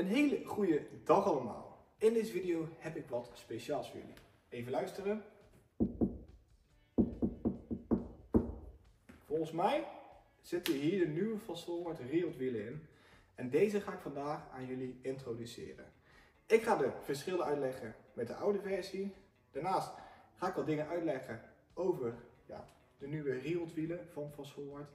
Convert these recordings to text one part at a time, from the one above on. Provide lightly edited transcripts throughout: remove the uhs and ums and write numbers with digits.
Een hele goede dag allemaal. In deze video heb ik wat speciaals voor jullie. Even luisteren. Volgens mij zitten hier de nieuwe Fast Forward Real wielen in. En deze ga ik vandaag aan jullie introduceren. Ik ga de verschillen uitleggen met de oude versie. Daarnaast ga ik wat dingen uitleggen over de nieuwe Real wielen van Fast Forward.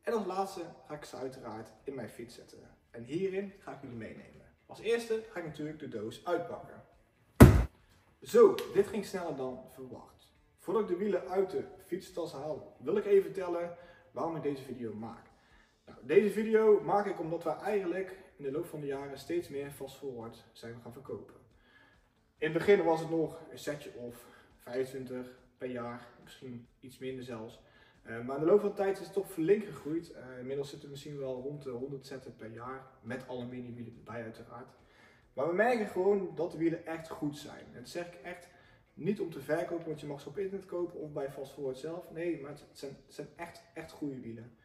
En als laatste ga ik ze uiteraard in mijn fiets zetten. En hierin ga ik jullie meenemen. Als eerste ga ik natuurlijk de doos uitpakken. Zo, dit ging sneller dan verwacht. Voordat ik de wielen uit de fietstas haal, wil ik even vertellen waarom ik deze video maak. Nou, deze video maak ik omdat we eigenlijk in de loop van de jaren steeds meer Fast Forward zijn gaan verkopen. In het begin was het nog een setje of 25 per jaar, misschien iets minder zelfs. Maar in de loop van de tijd is het toch flink gegroeid. Inmiddels zitten we misschien wel rond de 100 setten per jaar, met aluminiumwielen erbij uiteraard. Maar we merken gewoon dat de wielen echt goed zijn. En dat zeg ik echt niet om te verkopen, want je mag ze op internet kopen of bij Fast Forward zelf. Nee, maar het zijn echt goede wielen.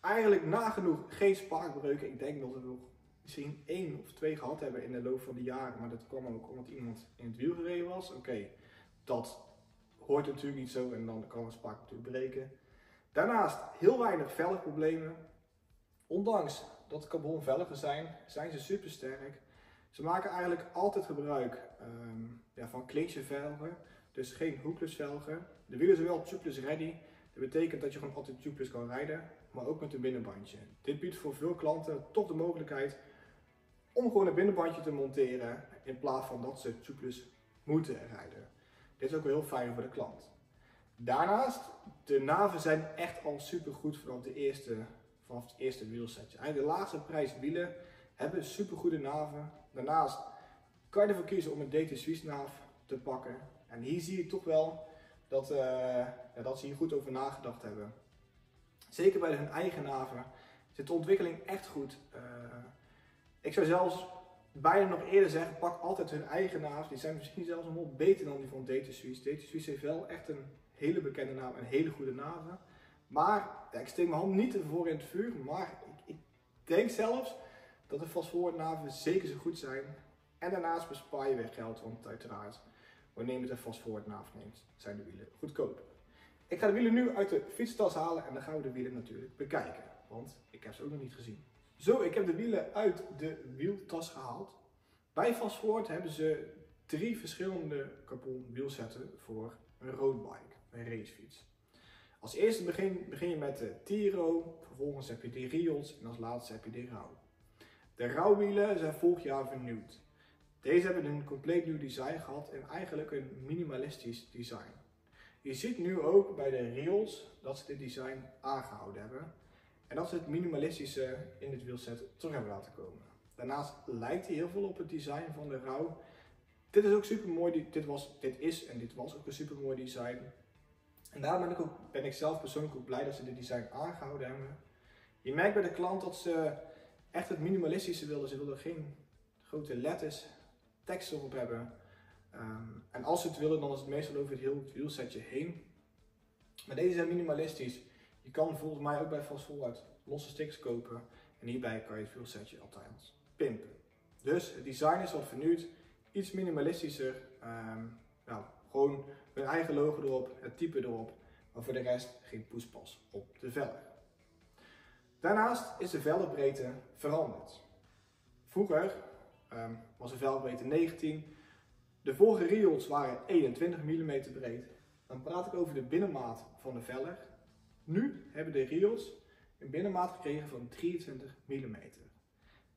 Eigenlijk nagenoeg geen spaakbreuken. Ik denk dat we nog misschien 1 of 2 gehad hebben in de loop van de jaren. Maar dat kwam ook omdat iemand in het wiel gereden was. Oké, dat hoort natuurlijk niet zo en dan kan een spaak natuurlijk breken. Daarnaast heel weinig velgproblemen. Ondanks dat het carbon velgen zijn ze super sterk. Ze maken eigenlijk altijd gebruik van clincher velgen, dus geen hookless velgen. De wielen zijn wel tubeless ready. Dat betekent dat je gewoon altijd tubeless kan rijden, maar ook met een binnenbandje. Dit biedt voor veel klanten toch de mogelijkheid om gewoon een binnenbandje te monteren in plaats van dat ze tubeless moeten rijden. Dit is ook wel heel fijn voor de klant. Daarnaast, de naven zijn echt al super goed vanaf het eerste wielsetje. Eigenlijk de laagste prijs wielen hebben super goede naven. Daarnaast kan je ervoor kiezen om een DT Suisse naaf te pakken. En hier zie je toch wel dat ze hier goed over nagedacht hebben. Zeker bij hun eigen naven zit de ontwikkeling echt goed. Ik zou zelfs bijna nog eerder zeggen, pak altijd hun eigen naaf. Die zijn misschien zelfs nog wel beter dan die van DT Suisse. DT Suisse heeft wel echt een hele bekende naam en hele goede naven. Maar ik steek mijn hand niet ervoor in het vuur, maar ik denk zelfs dat de Fast Forward naven zeker zo goed zijn. En daarnaast bespaar je weer geld, want uiteraard, wanneer je met een Fast Forward naaf neemt, zijn de wielen goedkoper. Ik ga de wielen nu uit de fietstas halen en dan gaan we de wielen natuurlijk bekijken, want ik heb ze ook nog niet gezien. Zo, ik heb de wielen uit de wieltas gehaald. Bij Fast Forward hebben ze 3 verschillende carbon wielsetten voor een roadbike, een racefiets. Als eerste begin je met de Tiro, vervolgens heb je de Reals en als laatste heb je de Rauw. De Rauwwielen zijn vorig jaar vernieuwd. Deze hebben een compleet nieuw design gehad en eigenlijk een minimalistisch design. Je ziet nu ook bij de Reals dat ze dit design aangehouden hebben. En dat ze het minimalistische in het wielset terug hebben laten komen. Daarnaast lijkt hij heel veel op het design van de Rauw. Dit is ook super mooi. Dit was ook een super mooi design. En daarom ben ik zelf persoonlijk ook blij dat ze dit design aangehouden hebben. Je merkt bij de klant dat ze echt het minimalistische wilden. Ze wilden geen grote letters, tekst erop hebben. En als ze het willen, dan is het meestal over het hele wielsetje heen. Maar deze zijn minimalistisch. Je kan volgens mij ook bij Fast Forward losse stickers kopen. En hierbij kan je het wielsetje altijd pimpen. Dus het design is wat vernieuwd. Iets minimalistischer. Gewoon hun eigen logo erop, het type erop. Maar voor de rest geen poespas op de velgen. Daarnaast is de velgenbreedte veranderd. Vroeger was de velgenbreedte 19. De vorige Reals waren 21 mm breed. Dan praat ik over de binnenmaat van de velg. Nu hebben de Reals een binnenmaat gekregen van 23 mm.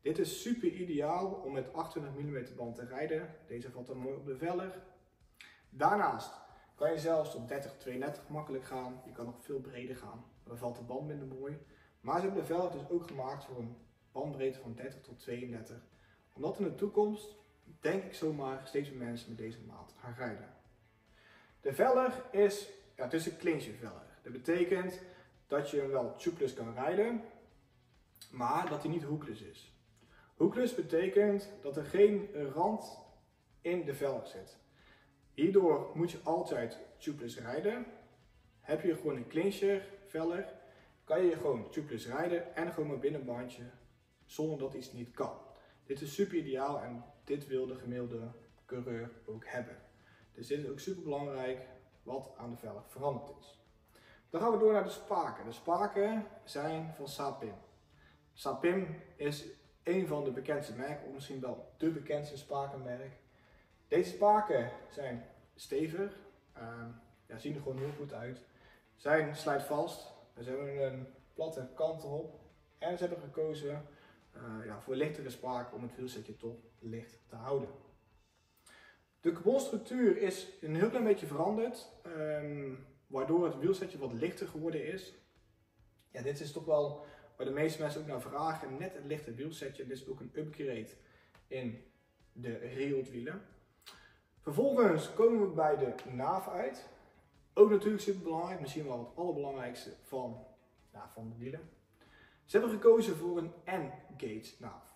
Dit is super ideaal om met 28 mm band te rijden. Deze valt dan mooi op de velg. Daarnaast kan je zelfs tot 30-32 makkelijk gaan. Je kan nog veel breder gaan. Dan valt de band minder mooi. Maar ze hebben de velg dus ook gemaakt voor een bandbreedte van 30 tot 32. Omdat in de toekomst, denk ik zomaar, steeds meer mensen met deze maat gaan rijden. De velg is een clincher velg. Dat betekent dat je hem wel tubeless kan rijden, maar dat hij niet hookless is. Hookless betekent dat er geen rand in de velg zit. Hierdoor moet je altijd tubeless rijden. Heb je gewoon een clincher velg, kan je gewoon tubeless rijden en gewoon met binnenbandje zonder dat iets niet kan. Dit is super ideaal en dit wil de gemiddelde coureur ook hebben. Dus dit is ook super belangrijk wat aan de velg veranderd is. Dan gaan we door naar de spaken. De spaken zijn van Sapim. Sapim is een van de bekendste merken, of misschien wel de bekendste spakenmerk. Deze spaken zijn stevig, zien er gewoon heel goed uit. Zijn slijtvast, ze hebben een platte kant erop en ze hebben gekozen voor lichtere spaken om het wielsetje toch licht te houden. De carbonstructuur is een heel klein beetje veranderd, waardoor het wielsetje wat lichter geworden is. Ja, dit is toch wel waar de meeste mensen ook naar vragen, net een lichter wielsetje. Dit is ook een upgrade in de Riot wielen. Vervolgens komen we bij de naaf uit. Ook natuurlijk super belangrijk, misschien wel het allerbelangrijkste van de wielen. Ze hebben gekozen voor een N-gauge naaf.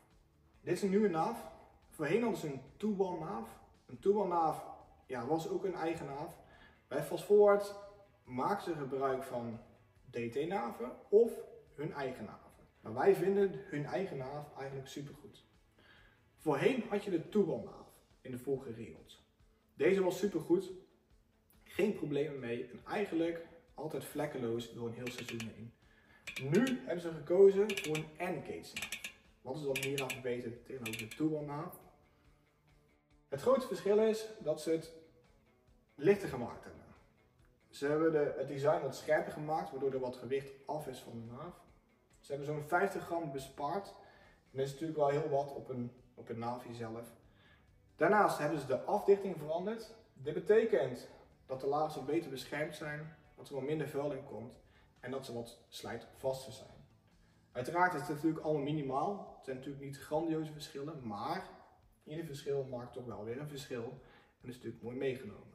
Dit is een nieuwe naaf. Voorheen hadden ze een two-one naaf. Een two-one naaf was ook een eigen naaf. Bij Fast Forward maken ze gebruik van DT-naven of hun eigen naven. Maar wij vinden hun eigen naaf eigenlijk super goed. Voorheen had je de two-one naaf in de vorige Riots. Deze was super goed. Geen problemen mee en eigenlijk altijd vlekkeloos door een heel seizoen heen. Nu hebben ze gekozen voor een N-gauge naaf. Wat is dan hieraan verbeterd tegenover de two-one naaf? Het grootste verschil is dat ze het lichter gemaakt hebben. Ze hebben het design wat scherper gemaakt, waardoor er wat gewicht af is van de naaf. Ze hebben zo'n 50 gram bespaard. En dat is natuurlijk wel heel wat op een naafje zelf. Daarnaast hebben ze de afdichting veranderd. Dit betekent dat de lagen beter beschermd zijn, dat er wat minder vuil in komt en dat ze wat slijtvaster zijn. Uiteraard is het natuurlijk allemaal minimaal. Het zijn natuurlijk niet grandioze verschillen, maar ieder verschil maakt toch wel weer een verschil. En dat is natuurlijk mooi meegenomen.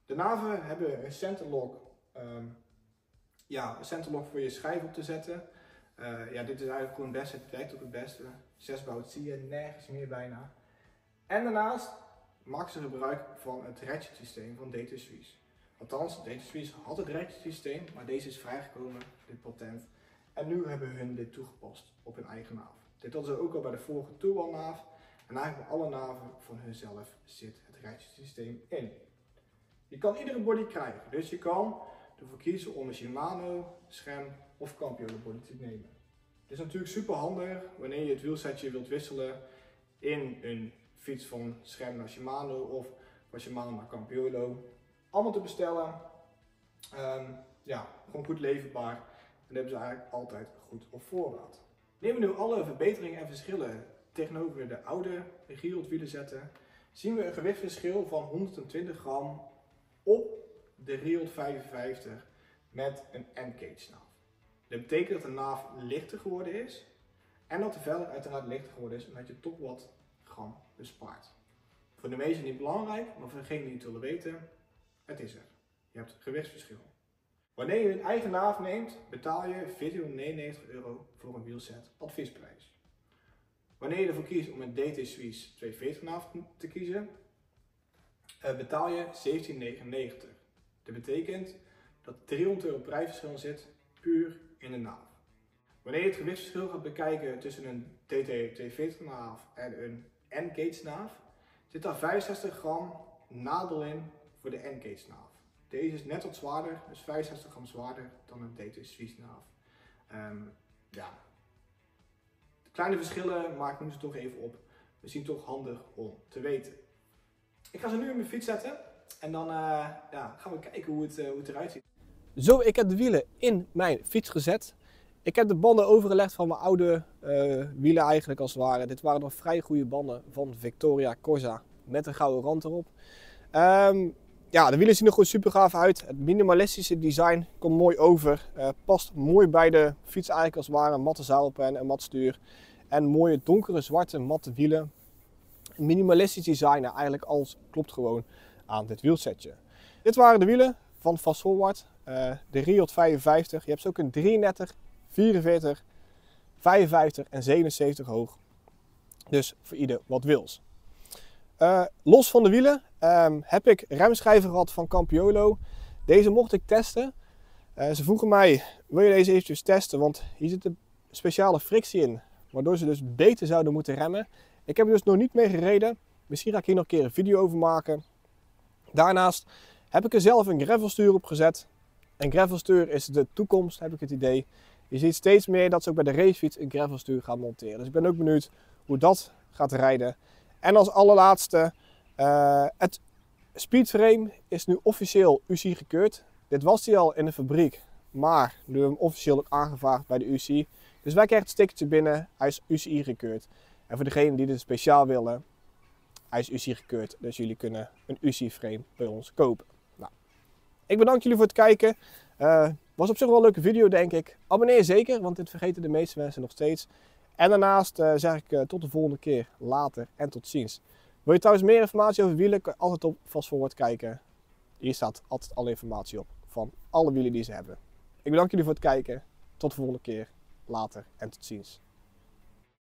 De naven hebben een centerlock, een centerlock voor je schijf op te zetten. Dit is eigenlijk gewoon het beste, het werkt ook het beste. 6-bout zie je nergens meer bijna. En daarnaast maken ze gebruik van het ratchet systeem van DT Suisse. Althans, DT Suisse had het ratchet systeem, maar deze is vrijgekomen, dit patent. En nu hebben hun dit toegepast op hun eigen naaf. Dit hadden ze ook al bij de vorige two-one naaf. En eigenlijk bij alle naven van hunzelf zit het ratchet systeem in. Je kan iedere body krijgen, dus je kan ervoor kiezen om een Shimano, Schrem of Campiolo body te nemen. Het is natuurlijk super handig wanneer je het wielsetje wilt wisselen in een fiets van Schrem naar Shimano of van Shimano naar Campiolo. Allemaal te bestellen. Gewoon goed leverbaar. En dat hebben ze eigenlijk altijd goed op voorraad. Nemen we nu alle verbeteringen en verschillen tegenover de oude Riot wielen zetten, zien we een gewichtsverschil van 120 gram op de Riot 55 met een N-gauge naaf. Dat betekent dat de naaf lichter geworden is en dat de velg uiteraard lichter geworden is omdat je toch wat gram bespaart. Voor de meesten niet belangrijk, maar voor degenen die het willen weten, het is er. Je hebt gewichtsverschil. Wanneer je een eigen naaf neemt, betaal je €1499 voor een wielset adviesprijs. Wanneer je ervoor kiest om een DT Suisse 240 naaf te kiezen, betaal je €1799. Dat betekent dat €300 prijsverschil zit puur in de naaf. Wanneer je het gewichtsverschil gaat bekijken tussen een DT 240 naaf en een N-gauge naaf, zit daar 65 gram nadeel in voor de N-gauge naaf. Deze is net wat zwaarder, dus 65 gram zwaarder dan een DT Suisse naaf. De kleine verschillen maak ik nu toch even op. Misschien toch handig om te weten. Ik ga ze nu in mijn fiets zetten en dan gaan we kijken hoe het eruit ziet. Zo, ik heb de wielen in mijn fiets gezet. Ik heb de banden overgelegd van mijn oude wielen eigenlijk als het ware. Dit waren nog vrij goede banden van Victoria Corsa met een gouden rand erop. De wielen zien er gewoon super gaaf uit. Het minimalistische design komt mooi over. Past mooi bij de fiets eigenlijk als het ware. Een matte zadelpen, een mat stuur en mooie donkere zwarte matte wielen. Minimalistisch design eigenlijk alles klopt gewoon aan dit wielsetje. Dit waren de wielen van Fast Forward. De Riot 55. Je hebt ze ook een 33, 44, 55 en 77 hoog. Dus voor ieder wat wils. Los van de wielen heb ik remschijven gehad van Campiolo. Deze mocht ik testen. Ze vroegen mij, wil je deze eventjes testen? Want hier zit een speciale frictie in waardoor ze dus beter zouden moeten remmen. Ik heb er dus nog niet mee gereden. Misschien ga ik hier nog een keer een video over maken. Daarnaast heb ik er zelf een gravelstuur op gezet. Een gravelstuur is de toekomst, heb ik het idee. Je ziet steeds meer dat ze ook bij de racefiets een gravelstuur gaan monteren. Dus ik ben ook benieuwd hoe dat gaat rijden. En als allerlaatste, het speedframe is nu officieel UCI gekeurd. Dit was hij al in de fabriek, maar nu hebben we hem officieel ook aangevraagd bij de UCI. Dus wij krijgen het stickertje binnen, hij is UCI gekeurd. En voor degenen die dit speciaal willen, hij is UCI gekeurd. Dus jullie kunnen een UCI frame bij ons kopen. Nou, ik bedank jullie voor het kijken. Was op zich wel een leuke video, denk ik. Abonneer zeker, want dit vergeten de meeste mensen nog steeds. En daarnaast zeg ik tot de volgende keer, later en tot ziens. Wil je trouwens meer informatie over wielen, kun je altijd op Fast Forward kijken. Hier staat altijd alle informatie op van alle wielen die ze hebben. Ik bedank jullie voor het kijken. Tot de volgende keer, later en tot ziens.